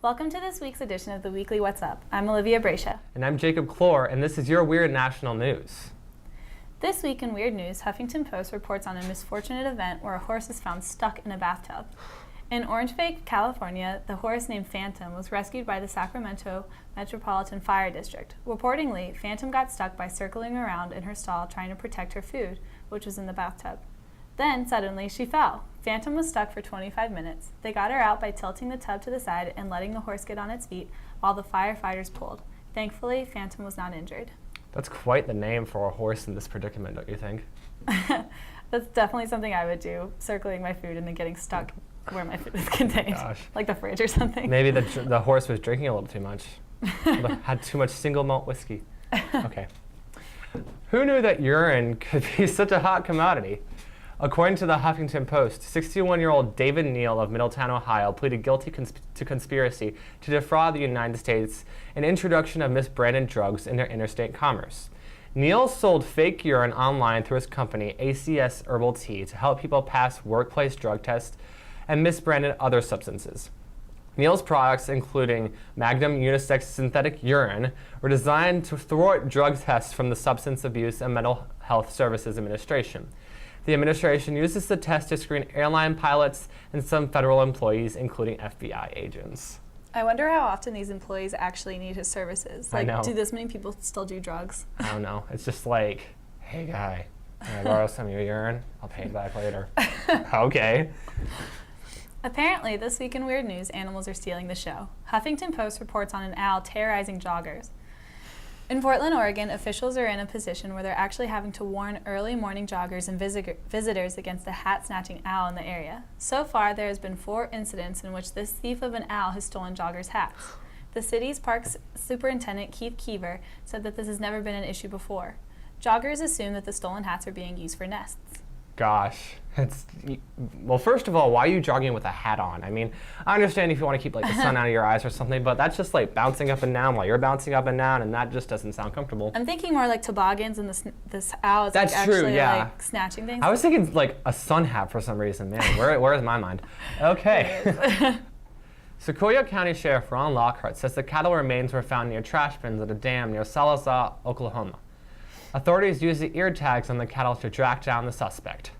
Welcome to this week's edition of the Weekly What's Up. I'm Olivia Bracia. And I'm Jacob Clore, and this is your Weird National News. This week in Weird News, Huffington Post reports on a misfortunate event where a horse is found stuck in a bathtub. In Orange Bay, California, the horse named Phantom was rescued by the Sacramento Metropolitan Fire District. Reportedly, Phantom got stuck by circling around in her stall trying to protect her food, which was in the bathtub. Then, suddenly, she fell. Phantom was stuck for 25 minutes. They got her out by tilting the tub to the side and letting the horse get on its feet while the firefighters pulled. Thankfully, Phantom was not injured. That's quite the name for a horse in this predicament, don't you think? That's definitely something I would do, circling my food and then getting stuck where my food is contained. Gosh. Like the fridge or something. Maybe the horse was drinking a little too much. Had too much single malt whiskey. Okay. Who knew that urine could be such a hot commodity? According to the Huffington Post, 61-year-old David Neal of Middletown, Ohio, pleaded guilty to conspiracy to defraud the United States in introduction of misbranded drugs into interstate commerce. Neal sold fake urine online through his company, ACS Herbal Tea, to help people pass workplace drug tests and misbranded other substances. Neal's products, including Magnum Unisex Synthetic Urine, were designed to thwart drug tests from the Substance Abuse and Mental Health Services Administration. The administration uses the test to screen airline pilots and some federal employees, including FBI agents. I wonder how often these employees actually need his services. I know. Do this many people still do drugs? I don't know. It's just like, hey guy, can I borrow some of your urine? I'll pay you back later. Okay. Apparently, this week in Weird News, animals are stealing the show. Huffington Post reports on an owl terrorizing joggers. In Portland, Oregon, officials are in a position where they're actually having to warn early morning joggers and visitors against a hat-snatching owl in the area. So far, there has been 4 incidents in which this thief of an owl has stolen joggers' hats. The city's parks superintendent, Keith Keever, said that this has never been an issue before. Joggers assume that the stolen hats are being used for nests. Gosh, well, first of all, why are you jogging with a hat on? I mean, I understand if you want to keep like the sun out of your eyes or something, but that's just like bouncing up and down while you're bouncing up and down, and that just doesn't sound comfortable. I'm thinking more like toboggans, and this owl is That's like true, actually yeah. like snatching things. I was thinking like a sun hat for some reason. Man, where is my mind? Okay. Sequoia County Sheriff Ron Lockhart says the cattle remains were found near trash bins at a dam near Salazar, Oklahoma. Authorities used the ear tags on the cattle to track down the suspect.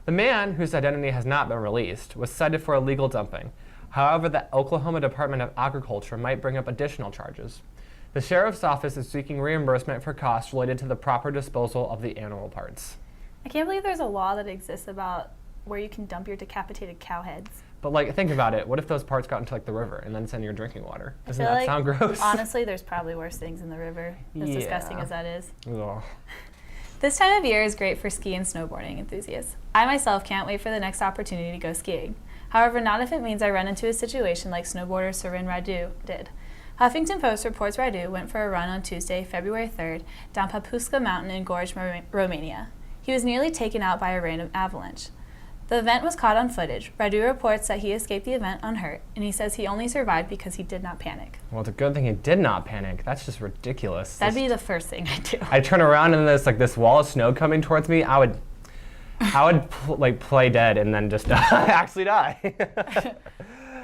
The man, whose identity has not been released, was cited for illegal dumping. However, the Oklahoma Department of Agriculture might bring up additional charges. The sheriff's office is seeking reimbursement for costs related to the proper disposal of the animal parts. I can't believe there's a law that exists about where you can dump your decapitated cow heads. But like, think about it. What if those parts got into like the river and then it's in your drinking water? Doesn't I feel that like, sound gross? Honestly, there's probably worse things in the river, as disgusting as that is. Ugh. This time of year is great for ski and snowboarding enthusiasts. I myself can't wait for the next opportunity to go skiing. However, not if it means I run into a situation like snowboarder Surin Radu did. Huffington Post reports Radu went for a run on Tuesday, February 3rd, down Papuska Mountain in Gorj, Romania. He was nearly taken out by a random avalanche. The event was caught on footage. Radu reports that he escaped the event unhurt, and he says he only survived because he did not panic. Well, it's a good thing he did not panic. That's just ridiculous. That'd be the first thing I'd do. I turn around and there's like this wall of snow coming towards me. I would like play dead and then just actually die. You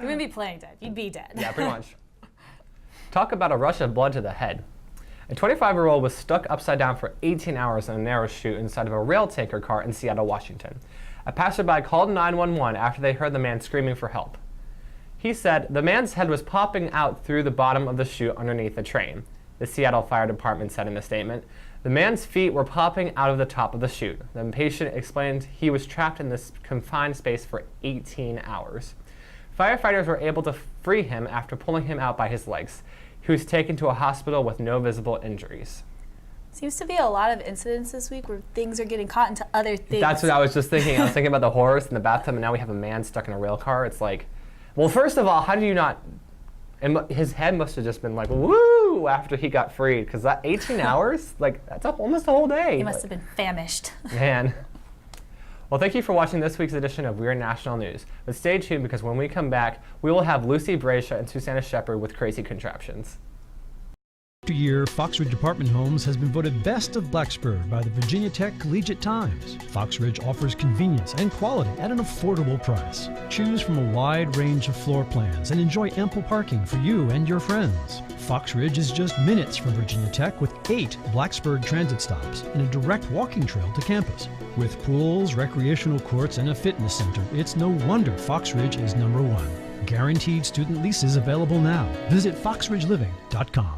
wouldn't be playing dead. You'd be dead. Yeah, pretty much. Talk about a rush of blood to the head. A 25-year-old was stuck upside down for 18 hours in a narrow chute inside of a rail tanker car in Seattle, Washington. A passerby called 911 after they heard the man screaming for help. He said the man's head was popping out through the bottom of the chute underneath the train, the Seattle Fire Department said in a statement. The man's feet were popping out of the top of the chute. The patient explained he was trapped in this confined space for 18 hours. Firefighters were able to free him after pulling him out by his legs. He was taken to a hospital with no visible injuries. Seems to be a lot of incidents this week where things are getting caught into other things. That's what I was just thinking. I was thinking about the horse in the bathtub, and now we have a man stuck in a rail car. It's like, well, first of all, how do you not? And his head must have just been like, woo, after he got freed, because that 18 hours, like, that's almost a whole day. He must have been famished. Man. Well, thank you for watching this week's edition of Weird National News. But stay tuned, because when we come back, we will have Lucy Bracia and Susanna Shepard with Crazy Contraptions. after year, Fox Ridge Apartment Homes has been voted Best of Blacksburg by the Virginia Tech Collegiate Times. Fox Ridge offers convenience and quality at an affordable price. Choose from a wide range of floor plans and enjoy ample parking for you and your friends. Fox Ridge is just minutes from Virginia Tech with 8 Blacksburg transit stops and a direct walking trail to campus. With pools, recreational courts, and a fitness center, it's no wonder Fox Ridge is #1. Guaranteed student leases available now. Visit foxridgeliving.com.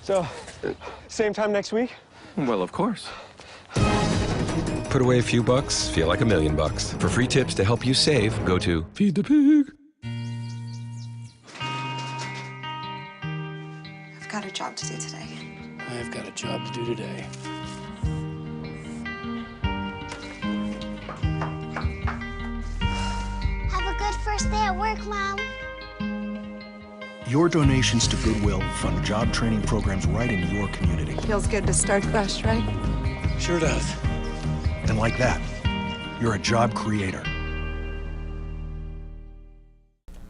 So, same time next week? Well, of course. Put away a few bucks, feel like $1 million. For free tips to help you save, go to Feed the Pig. I've got a job to do today. I've got a job to do today. Have a good first day at work, Mom. Your donations to Goodwill fund job training programs right in your community. Feels good to start fresh, right? Sure does. And like that, you're a job creator.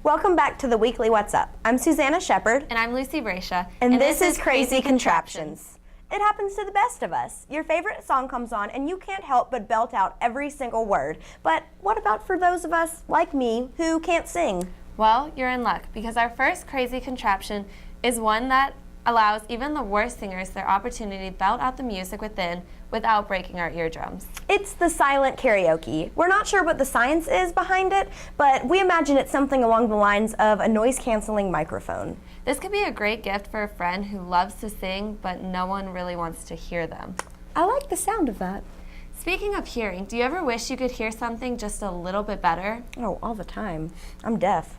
Welcome back to the Weekly What's Up. I'm Susanna Shepard. And I'm Lucy Bracia. And this is Crazy Contraptions. It happens to the best of us. Your favorite song comes on and you can't help but belt out every single word. But what about for those of us, like me, who can't sing? Well, you're in luck, because our first crazy contraption is one that allows even the worst singers their opportunity to belt out the music within without breaking our eardrums. It's the silent karaoke. We're not sure what the science is behind it, but we imagine it's something along the lines of a noise-canceling microphone. This could be a great gift for a friend who loves to sing, but no one really wants to hear them. I like the sound of that. Speaking of hearing, do you ever wish you could hear something just a little bit better? Oh, all the time. I'm deaf.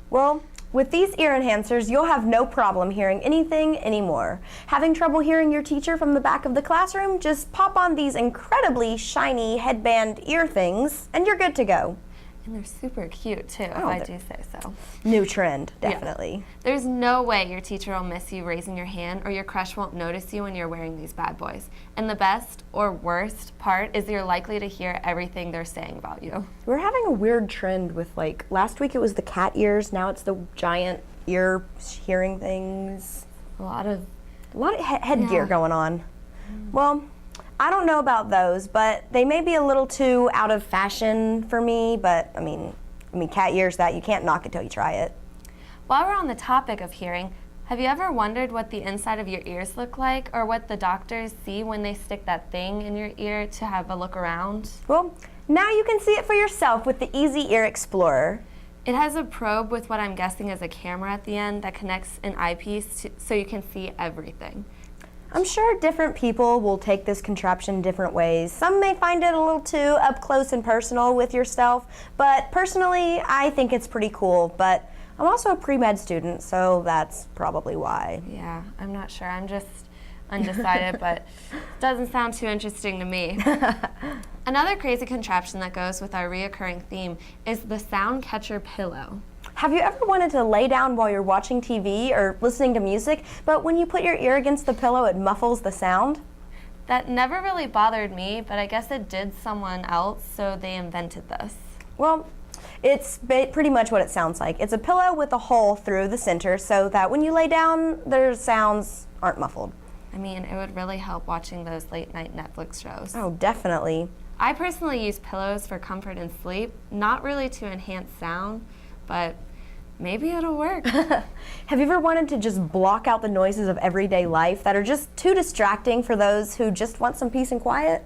Well, with these ear enhancers, you'll have no problem hearing anything anymore. Having trouble hearing your teacher from the back of the classroom? Just pop on these incredibly shiny headband ear things, and you're good to go. And they're super cute, too, if I do say so. New trend, definitely. Yeah. There's no way your teacher will miss you raising your hand, or your crush won't notice you when you're wearing these bad boys. And the best or worst part is you're likely to hear everything they're saying about you. We're having a weird trend with, like, last week it was the cat ears, now it's the giant ear hearing things. A lot of headgear going on. Well, I don't know about those, but they may be a little too out of fashion for me, but I mean, cat ears, that you can't knock it till you try it. While we're on the topic of hearing, have you ever wondered what the inside of your ears look like, or what the doctors see when they stick that thing in your ear to have a look around? Well, now you can see it for yourself with the Easy Ear Explorer. It has a probe with what I'm guessing is a camera at the end that connects an eyepiece so you can see everything. I'm sure different people will take this contraption different ways. Some may find it a little too up close and personal with yourself, but personally, I think it's pretty cool. But I'm also a pre-med student, so that's probably why. Yeah, I'm not sure. I'm just undecided, but it doesn't sound too interesting to me. Another crazy contraption that goes with our reoccurring theme is the sound catcher pillow. Have you ever wanted to lay down while you're watching TV or listening to music, but when you put your ear against the pillow, it muffles the sound? That never really bothered me, but I guess it did someone else, so they invented this. Well, it's pretty much what it sounds like. It's a pillow with a hole through the center so that when you lay down, their sounds aren't muffled. I mean, it would really help watching those late-night Netflix shows. Oh, definitely. I personally use pillows for comfort and sleep, not really to enhance sound, but maybe it'll work. Have you ever wanted to just block out the noises of everyday life that are just too distracting for those who just want some peace and quiet?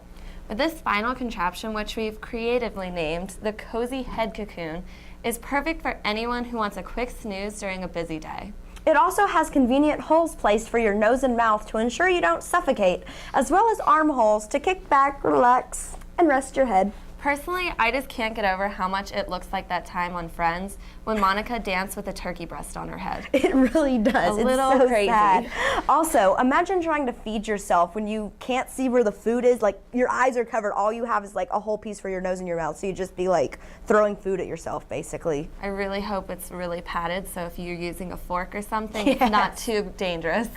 With this final contraption, which we've creatively named the Cozy Head Cocoon, is perfect for anyone who wants a quick snooze during a busy day. It also has convenient holes placed for your nose and mouth to ensure you don't suffocate, as well as armholes to kick back, relax, and rest your head. Personally, I just can't get over how much it looks like that time on Friends when Monica danced with a turkey breast on her head. It really does. It's so crazy. Sad. Also, imagine trying to feed yourself when you can't see where the food is. Like, your eyes are covered. All you have is like a whole piece for your nose and your mouth. So you just be like throwing food at yourself, basically. I really hope it's really padded, so if you're using a fork or something, it's not too dangerous.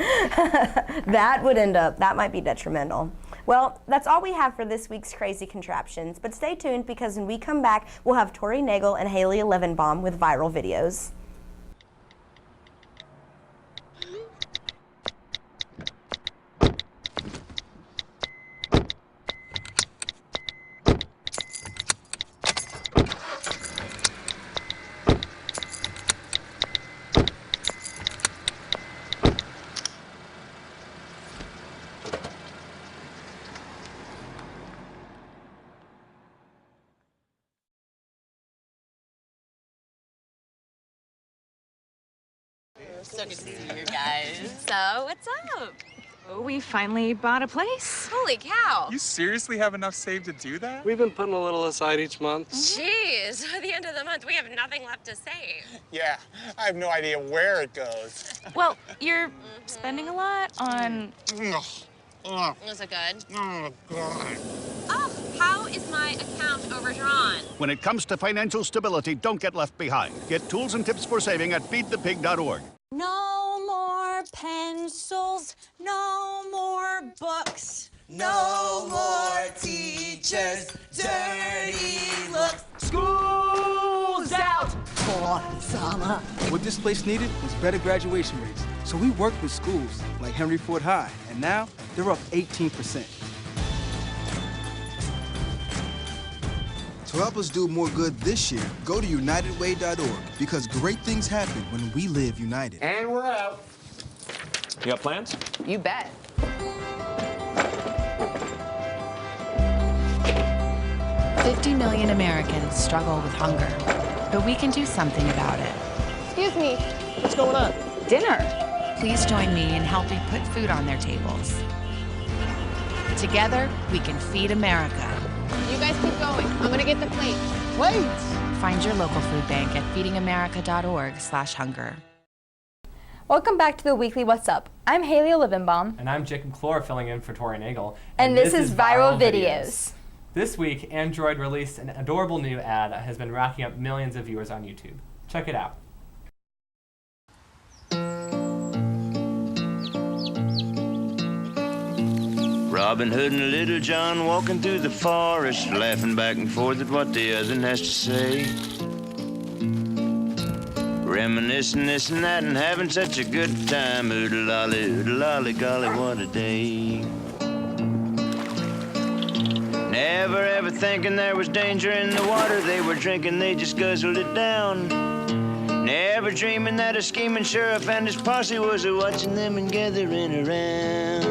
That might be detrimental. Well, that's all we have for this week's Crazy Contraptions, but stay tuned because when we come back, we'll have Tori Nagel and Hayley Levenbaum with viral videos. So good to see you guys. So, what's up? Oh, we finally bought a place. Holy cow. You seriously have enough saved to do that? We've been putting a little aside each month. Jeez, at the end of the month, we have nothing left to save. Yeah, I have no idea where it goes. Well, you're spending a lot on... Was it good? Oh, God. Oh, how is my account overdrawn? When it comes to financial stability, don't get left behind. Get tools and tips for saving at feedthepig.org. No more pencils, no more books, no more teachers, dirty looks. School's out for summer. What this place needed was better graduation rates. So we worked with schools like Henry Ford High, and now they're up 18%. To help us do more good this year, go to unitedway.org because great things happen when we live united. And we're out. You got plans? You bet. $50 million Americans struggle with hunger, but we can do something about it. Excuse me. What's going on? Dinner. Please join me in helping put food on their tables. Together, we can feed America. You guys keep going. I'm gonna get the plate. Wait! Find your local food bank at feedingamerica.org/hunger. Welcome back to the weekly What's Up. I'm Hayley Levenbaum. And I'm Jacob Clore filling in for Tori Nagel. And this is Viral Videos. This week, Android released an adorable new ad that has been racking up millions of viewers on YouTube. Check it out. Robin Hood and Little John walking through the forest, laughing back and forth at what the other has to say. Reminiscing this and that and having such a good time. Oodle-lolly, golly, what a day. Never ever thinking there was danger in the water they were drinking, they just guzzled it down. Never dreaming that a scheming sheriff and his posse was a-watching them and gathering around.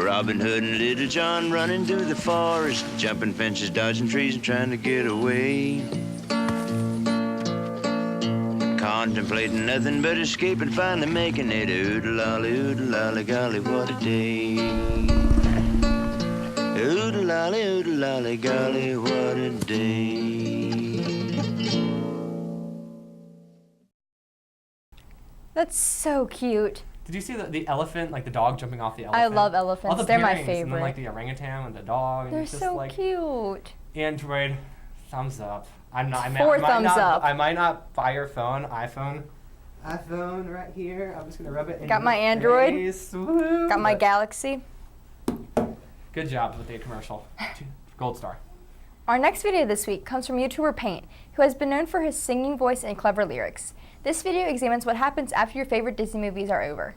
Robin Hood and Little John running through the forest, jumping fences, dodging trees, and trying to get away. Contemplating nothing but escape and finally making it. Oodle-lolly, golly, what a day. Oodle-lolly, golly, what a day. That's so cute. Did you see the elephant, like the dog jumping off the elephant? I love elephants. All the They're my pairings, favorite. And then like the orangutan and the dog. And They're it's just, so like, cute. Android, thumbs up. I'm not. Four thumbs up. I might not buy your phone, iPhone right here. I'm just gonna rub it in. Got my your Android. face. Woo. Got my Galaxy. Good job with the commercial. Gold star. Our next video this week comes from YouTuber Paint, who has been known for his singing voice and clever lyrics. This video examines what happens after your favorite Disney movies are over.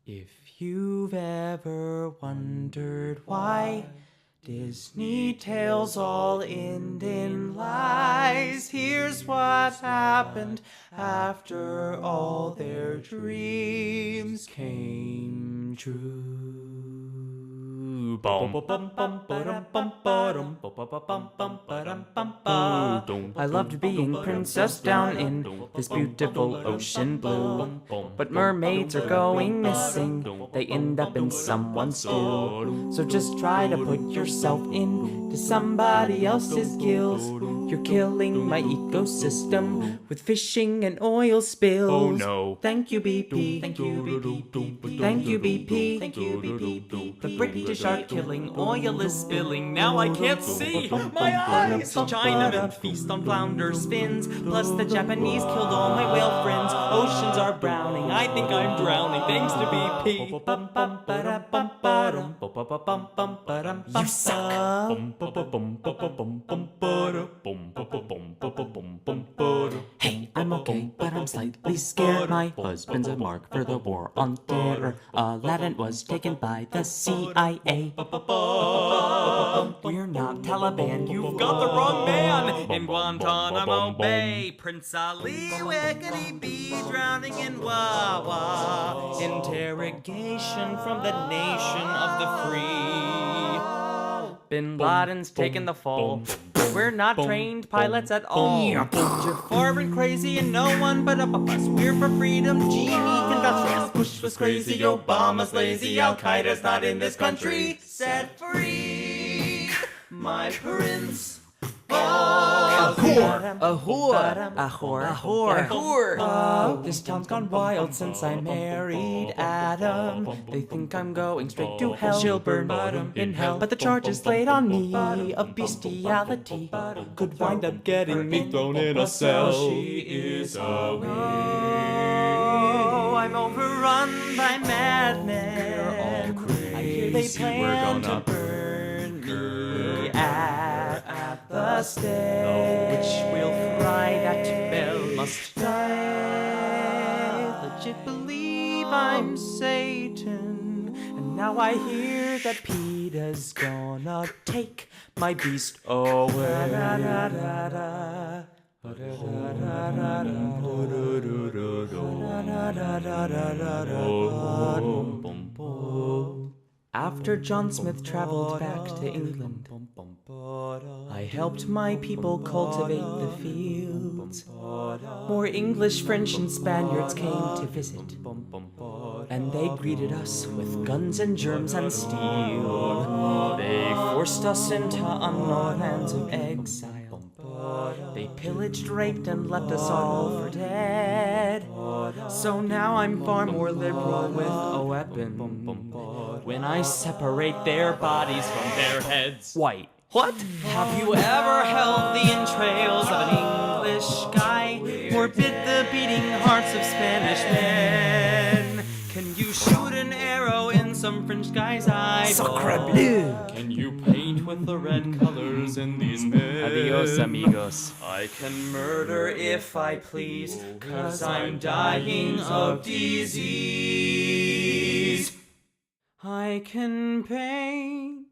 If you've ever wondered why Disney tales all end in lies, here's what happened after all their dreams came true. I loved being princess down in this beautiful ocean blue. But mermaids are going missing, they end up in someone's stew. So just try to put yourself into somebody else's gills. You're killing my ecosystem with fishing and oil spills. Oh no. Thank you, BP. Thank you, BP. Thank you, BP. Thank you, BP. The British are killing, oil is spilling. Now I can't see my eyes. Chinamen feast on flounder spins. Plus the Japanese killed all my whale friends. Oceans are browning. I think I'm drowning. Thanks to BP. You suck. Hey, I'm okay, but I'm slightly scared. My husband's a mark for the war on terror. Aladdin was taken by the CIA. We're not Taliban, you've got the wrong man. In Guantanamo Bay, Prince Ali, Wiggity Bee, drowning in Wawa. Interrogation from the nation of the free. Bin Laden's taken the fall. We're not trained pilots at all. Jafar went crazy and no one but up us. We're for freedom, Genie conductress. Bush was crazy, Obama's lazy. Al-Qaeda's not in this country. Set free, my prince. A whore, a whore, a whore, a whore, a whore. This town's gone wild since I married Adam. They think I'm going straight to hell. She'll burn bottom in hell. But the charges laid on me of bestiality could wind up getting me thrown in a cell. She is a witch. Oh, I'm overrun by madmen. I hear they plan to burn me at the stake. The witch will fry that bell must die. Legit believe I'm Satan. And now I hear that PETA's gonna take my beast away. After John Smith traveled back to England, I helped my people cultivate the fields. More English, French, and Spaniards came to visit, and they greeted us with guns and germs and steel. They forced us into unknown lands of exile. They pillaged, raped, and left us all for dead. So now I'm far more liberal with a weapon when I separate their bodies from their heads. White. What? Have you ever held the entrails of an English guy or bit the beating hearts of Spanish men? Can you shoot an arrow in some French guy's eyeball? Sacre bleu! Can you paint with the red colors in these men? Adios, amigos. I can murder if I please, 'cause I'm dying of disease. I can paint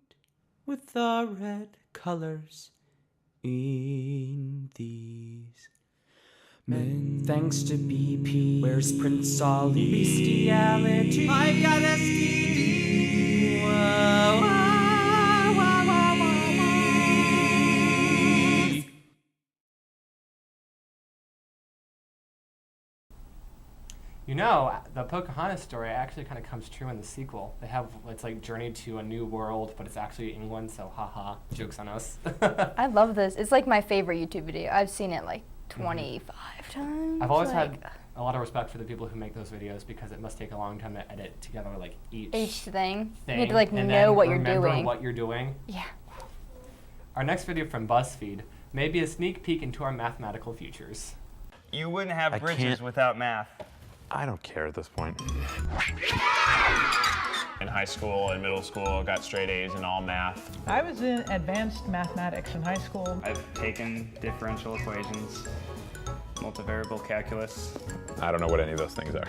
with the red colors in these men. Thanks to BP, where's Prince Ali? Bestiality. I've got STD. Whoa, whoa, whoa, whoa, whoa, whoa. You know, the Pocahontas story actually kind of comes true in the sequel. They have, it's like Journey to a New World, but it's actually England, so haha, jokes on us. I love this. It's like my favorite YouTube video. I've seen it like 25 times. I've always had a lot of respect for the people who make those videos because it must take a long time to edit together like each thing. You thing need to like and know then what you're remember doing. what you're doing. Yeah. Our next video from BuzzFeed may be a sneak peek into our mathematical futures. You wouldn't have bridges without math. I don't care at this point. In high school and middle school, I got straight A's in all math. I was in advanced mathematics in high school. I've taken differential equations, multivariable calculus. I don't know what any of those things are.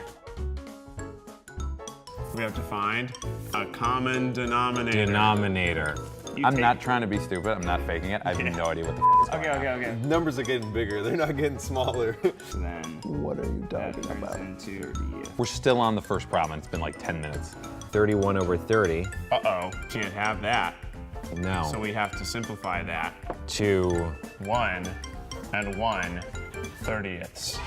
We have to find a common denominator. I'm not trying to be stupid. I'm not faking it. I have no idea what the f is going on. Okay. Numbers are getting bigger. They're not getting smaller. Then what are you talking about? Into We're still on the first problem, and it's been like 10 minutes. 31 over 30. Uh-oh, can't have that. No. So we have to simplify that. To 1 and 1/30ths.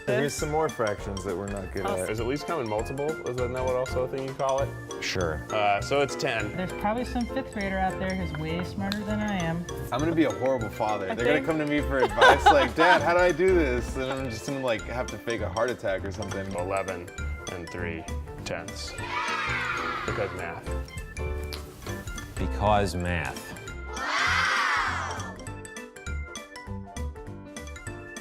Here's some more fractions that we're not good at. Is at least come in multiple? Isn't that what also a thing you call it? Sure. So it's 10. There's probably some 5th grader out there who's way smarter than I am. I'm gonna be a horrible father. They're gonna come to me for advice like, Dad, how do I do this? And I'm just gonna like have to fake a heart attack or something. 11 and 3/10. Because math. because math.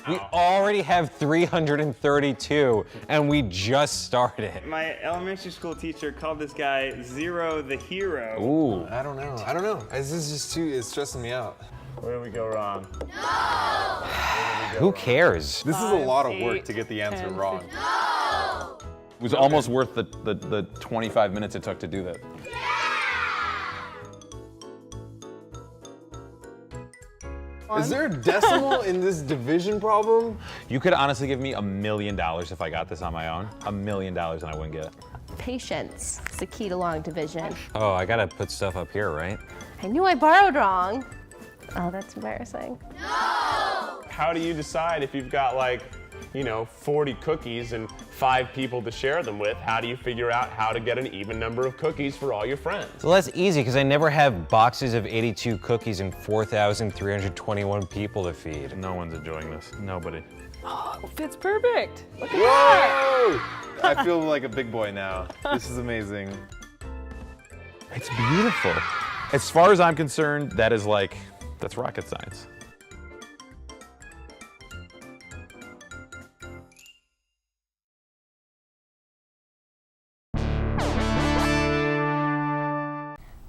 We already have 332, and we just started. My elementary school teacher called this guy Zero the Hero. Ooh. I don't know. This is just it's stressing me out. Where did we go wrong? No! Who cares? This is a lot of work to get the answer wrong. No! It was almost worth the 25 minutes it took to do that. Is there a decimal in this division problem? You could honestly give me $1 million if I got this on my own. $1 million and I wouldn't get it. Patience is the key to long division. Oh, I gotta put stuff up here, right? I knew I borrowed wrong. Oh, that's embarrassing. No! How do you decide if you've got like, 40 cookies and 5 people to share them with? How do you figure out how to get an even number of cookies for all your friends? Well, that's easy because I never have boxes of 82 cookies and 4,321 people to feed. No one's enjoying this. Nobody. Oh, fits perfect. Look at Whoa! I feel like a big boy now. This is amazing. It's beautiful. As far as I'm concerned, that's rocket science.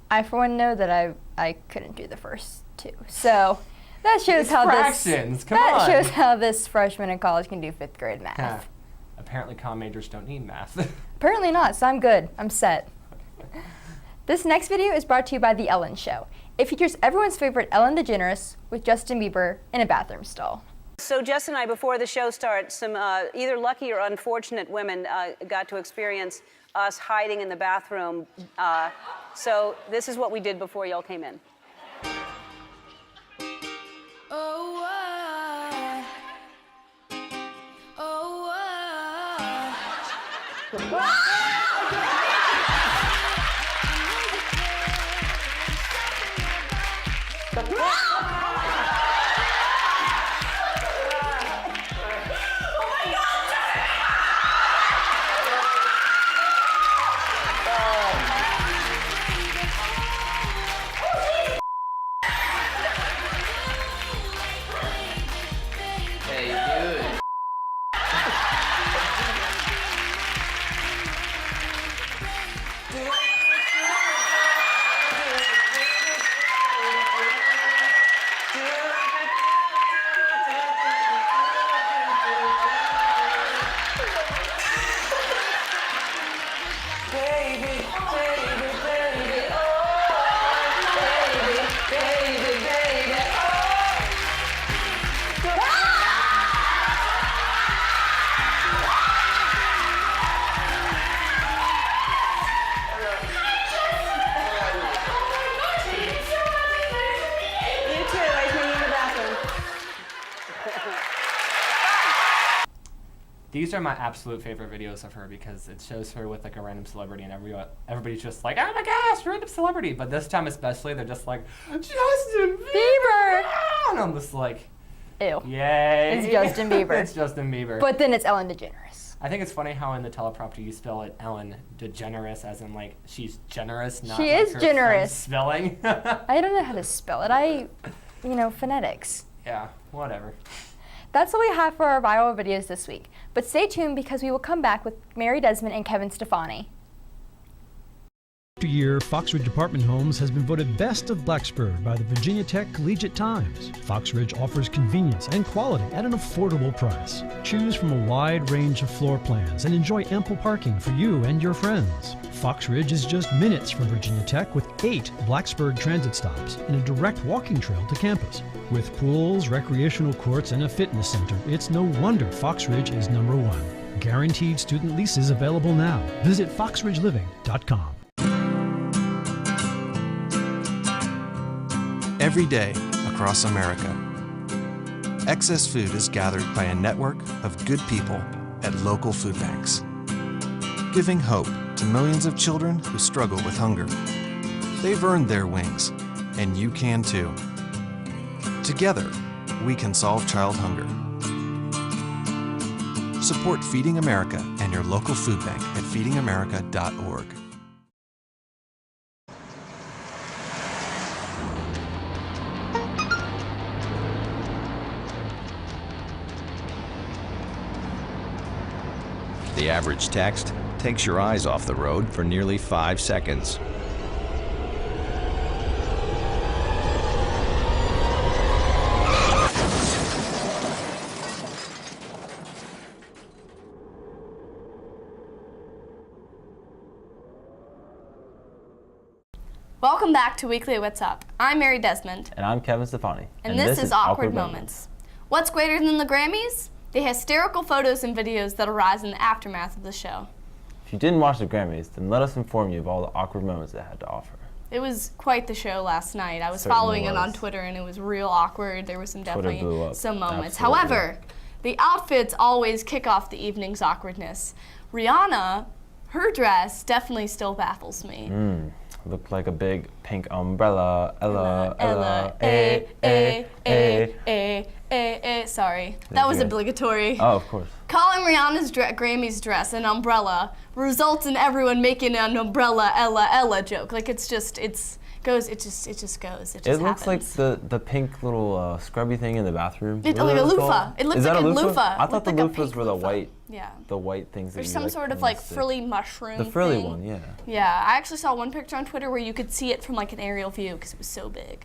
I for one know that I couldn't do the first two. So that shows It's how fractions. Come that on. shows how this freshman in college can do 5th grade math. Apparently comm majors don't need math. Apparently not, so I'm good. I'm set. This next video is brought to you by The Ellen Show. It features everyone's favorite Ellen DeGeneres with Justin Bieber in a bathroom stall. So Jess and I, before the show starts, some either lucky or unfortunate women got to experience us hiding in the bathroom. So this is what we did before y'all came in. These are my absolute favorite videos of her because it shows her with like a random celebrity and everybody's just like, oh my gosh, random celebrity. But this time especially, they're just like, Justin Bieber! And I'm just like, ew. Yay. It's Justin Bieber. It's Justin Bieber. But then it's Ellen DeGeneres. I think it's funny how in the teleprompter you spell it Ellen DeGeneres as in like she's generous, not she like is her generous. Spelling. I don't know how to spell it. Phonetics. Yeah, whatever. That's all we have for our viral videos this week. But stay tuned because we will come back with Mary Desmond and Kevin Stefani. after year, Fox Ridge Apartment Homes has been voted Best of Blacksburg by the Virginia Tech Collegiate Times. Fox Ridge offers convenience and quality at an affordable price. Choose from a wide range of floor plans and enjoy ample parking for you and your friends. Fox Ridge is just minutes from Virginia Tech with 8 Blacksburg transit stops and a direct walking trail to campus. With pools, recreational courts, and a fitness center, it's no wonder Fox Ridge is #1. Guaranteed student leases available now. Visit foxridgeliving.com. Every day across America, excess food is gathered by a network of good people at local food banks, giving hope to millions of children who struggle with hunger. They've earned their wings, and you can too. Together, we can solve child hunger. Support Feeding America and your local food bank at feedingamerica.org. The average text takes your eyes off the road for nearly 5 seconds. Welcome back to Weekly What's Up. I'm Mary Desmond. And I'm Kevin Stefani. And this is Awkward Moments. What's greater than the Grammys? The hysterical photos and videos that arise in the aftermath of the show. If you didn't watch the Grammys, then let us inform you of all the awkward moments it had to offer. It was quite the show last night. I was following it on Twitter and it was real awkward. There was some definitely some moments. Absolutely. However, the outfits always kick off the evening's awkwardness. Rihanna, her dress definitely still baffles me. Looked like a big pink umbrella. Sorry, that was obligatory. Oh, of course. Calling Rihanna's Grammys dress an umbrella results in everyone making an umbrella Ella joke. Like it just goes. It just looks like the pink little scrubby thing in the bathroom. It's like a loofah. It looks like a loofah. I thought the loofahs were the white. Yeah. The white things. There's that some sort of like frilly mushroom. The frilly thing. one, yeah. Yeah, I actually saw one picture on Twitter where you could see it from like an aerial view because it was so big.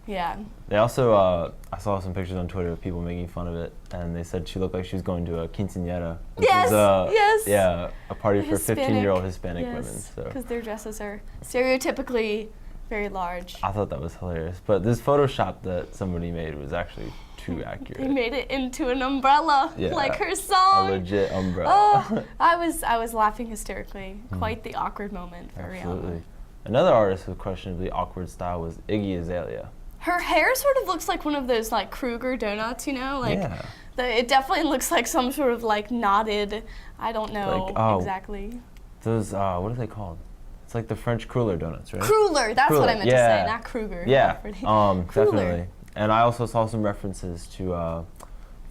Yeah. They also, I saw some pictures on Twitter of people making fun of it, and they said she looked like she was going to a quinceañera. Which is, yes. Yeah, a party for 15-year-old Hispanic women. Because their dresses are stereotypically very large. I thought that was hilarious, but this Photoshop that somebody made was actually too accurate. They made it into an umbrella, like her song. A legit umbrella. Oh, I was laughing hysterically. Quite the awkward moment for Absolutely. Rihanna. Another artist with questionably awkward style was Iggy Azalea. Her hair sort of looks like one of those like Kruger donuts, you know? Like it definitely looks like some sort of like knotted, I don't know exactly. Those, what are they called? It's like the French cruller donuts, right? Cruller, that's what I meant to say, not Kruger. Yeah, Cruller. definitely. And I also saw some references to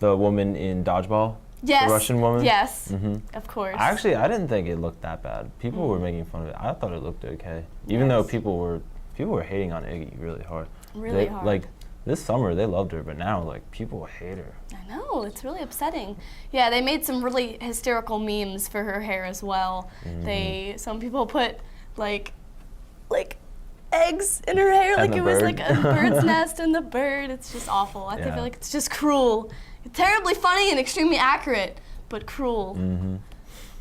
the woman in Dodgeball. Yes. The Russian woman? Yes, of course. I didn't think it looked that bad. People were making fun of it. I thought it looked okay. Even though people were hating on Iggy really hard. Really hard. Like, this summer they loved her, but now, like, people hate her. I know, it's really upsetting. Yeah, they made some really hysterical memes for her hair as well. Some people put, like eggs in her hair, like it was like a bird's nest and the bird. It's just awful. I feel like it's just cruel. Terribly funny and extremely accurate, but cruel.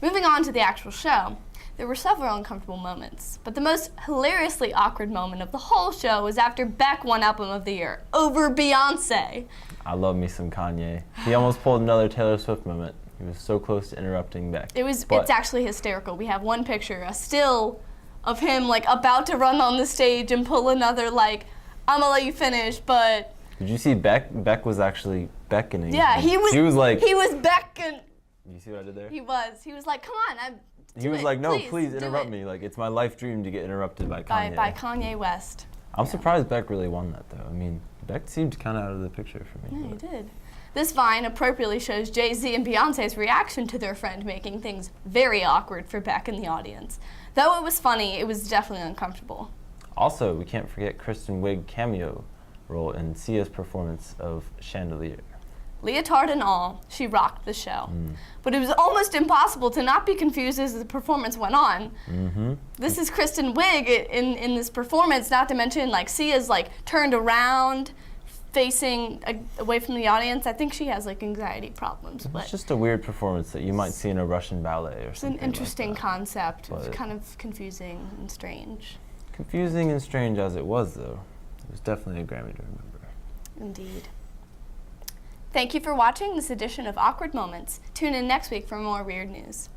Moving on to the actual show, there were several uncomfortable moments, but the most hilariously awkward moment of the whole show was after Beck won Album of the Year over Beyonce. I love me some Kanye. He almost pulled another Taylor Swift moment. He was so close to interrupting Beck. It's actually hysterical. We have one picture, a still of him like about to run on the stage and pull another like, I'm gonna let you finish, but. Did you see Beck? Beck was actually beckoning. Yeah, he was beckoning. You see what I did there? He was like, come on, he was like, no, please interrupt me. Like, it's my life dream to get interrupted by Kanye. By Kanye West. I'm surprised Beck really won that, though. I mean, Beck seemed kind of out of the picture for me. Yeah, he did. This Vine appropriately shows Jay-Z and Beyonce's reaction to their friend, making things very awkward for Beck and the audience. Though it was funny, it was definitely uncomfortable. Also, we can't forget Kristen Wiig's cameo role in Sia's performance of Chandelier. Leotard and all, she rocked the show. But it was almost impossible to not be confused as the performance went on. This is Kristen Wiig in this performance, not to mention like Sia's like turned around, facing away from the audience. I think she has like anxiety problems. It's just a weird performance that you might see in a Russian ballet or something. It's an interesting like concept. It's kind of confusing and strange. Confusing and strange as it was, though. It was definitely a Grammy to remember. Indeed. Thank you for watching this edition of Awkward Moments. Tune in next week for more weird news.